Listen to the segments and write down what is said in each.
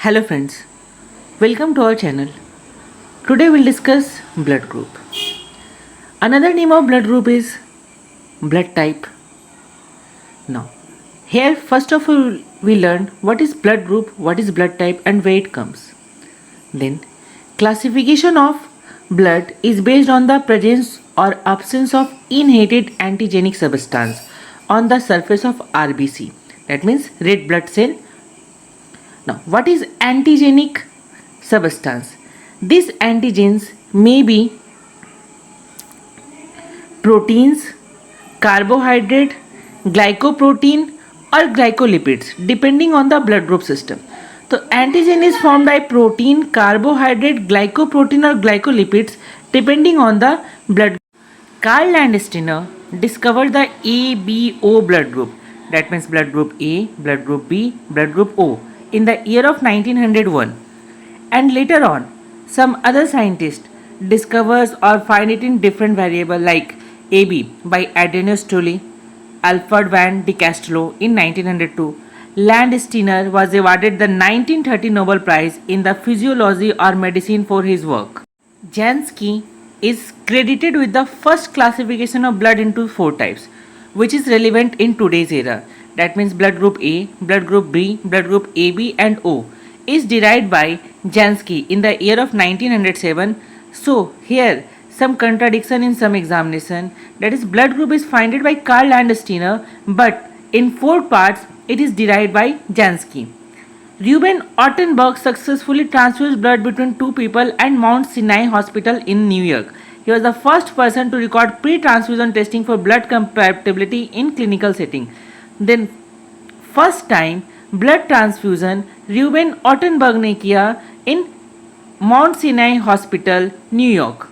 Hello friends, welcome to our channel. Today we'll discuss blood group. Another name of blood group is blood type. Now, here first of all we learn what is blood group, what is blood type and where it comes. Then, classification of blood is based on the presence or absence of inherited antigenic substance on the surface of RBC. That means red blood cell. Now, what is antigenic substance? These antigens may be proteins, carbohydrate, glycoprotein or glycolipids depending on the blood group system. So antigen is formed by protein, carbohydrate, glycoprotein or glycolipids depending on the blood group. Carl Landsteiner discovered the ABO blood group, that means blood group A, blood group B, blood group O in the year of 1901, and later on some other scientist discovers or find it in different variable like AB by Adenos Tully, Alfred van de Casteloo in 1902. Landsteiner was awarded the 1930 Nobel Prize in the Physiology or Medicine for his work. Jansky is credited with the first classification of blood into 4 types, which is relevant in today's era. That means blood group A, blood group B, blood group AB and O is derived by Jansky in the year of 1907. So here some contradiction in some examination, that is blood group is founded by Carl Landsteiner but in 4 parts it is derived by Jansky. Reuben Ottenberg successfully transfused blood between 2 people at Mount Sinai Hospital in New York. He was the first person to record pre-transfusion testing for blood compatibility in clinical setting. Then first time blood transfusion Reuben Ottenberg ने किया in Mount Sinai Hospital, New York.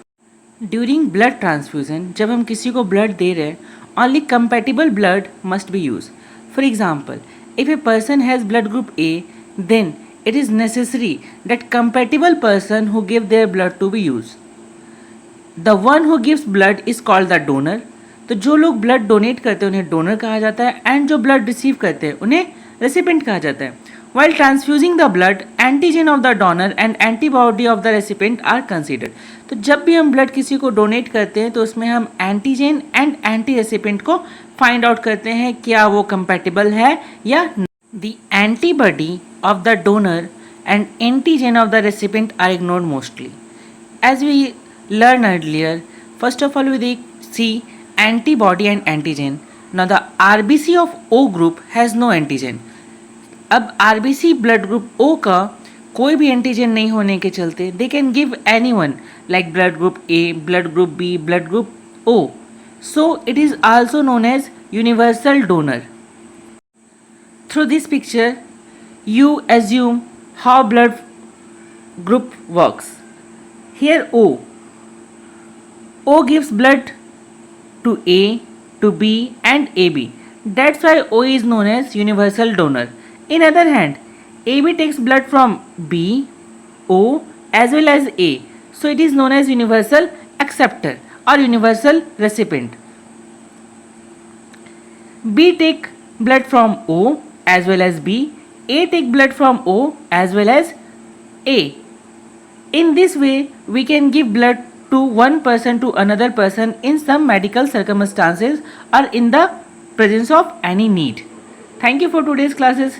During blood transfusion, जब हम किसी को blood दे रहे हैं, only compatible blood must be used. For example, if a person has blood group A, then it is necessary that compatible person who give their blood to be used. The one who gives blood is called the donor. तो जो लोग blood donate करते हैं उन्हें donor कहा जाता है and जो ब्लड रिसीव करते हैं उन्हें रेसिपेंट कहा जाता है. While transfusing the blood, antigen of the donor and antibody of the recipient are considered. तो जब भी हम ब्लड किसी को डोनेट करते हैं तो उसमें हम एंटीजन एंड एंटी रेसिपेंट को फाइंड आउट करते हैं क्या वो कंपैटिबल है या the antibody of the donor and antigen of the recipient are ignored mostly. As we learned earlier, first of all we see antibody and antigen. Now the RBC of O group has no antigen. अब RBC blood group O का कोई भी antigen नहीं होने के चलते they can give anyone like blood group A, blood group B, blood group O. So it is also known as universal donor. Through this picture, you assume how blood group works. Here O gives blood to A, to B and AB. That's why O is known as universal donor. In other hand, AB takes blood from B, O as well as A. So it is known as universal acceptor or universal recipient. B take blood from O as well as B. A take blood from O as well as A. In this way, we can give blood to one person to another person in some medical circumstances or in the presence of any need. Thank you for today's classes.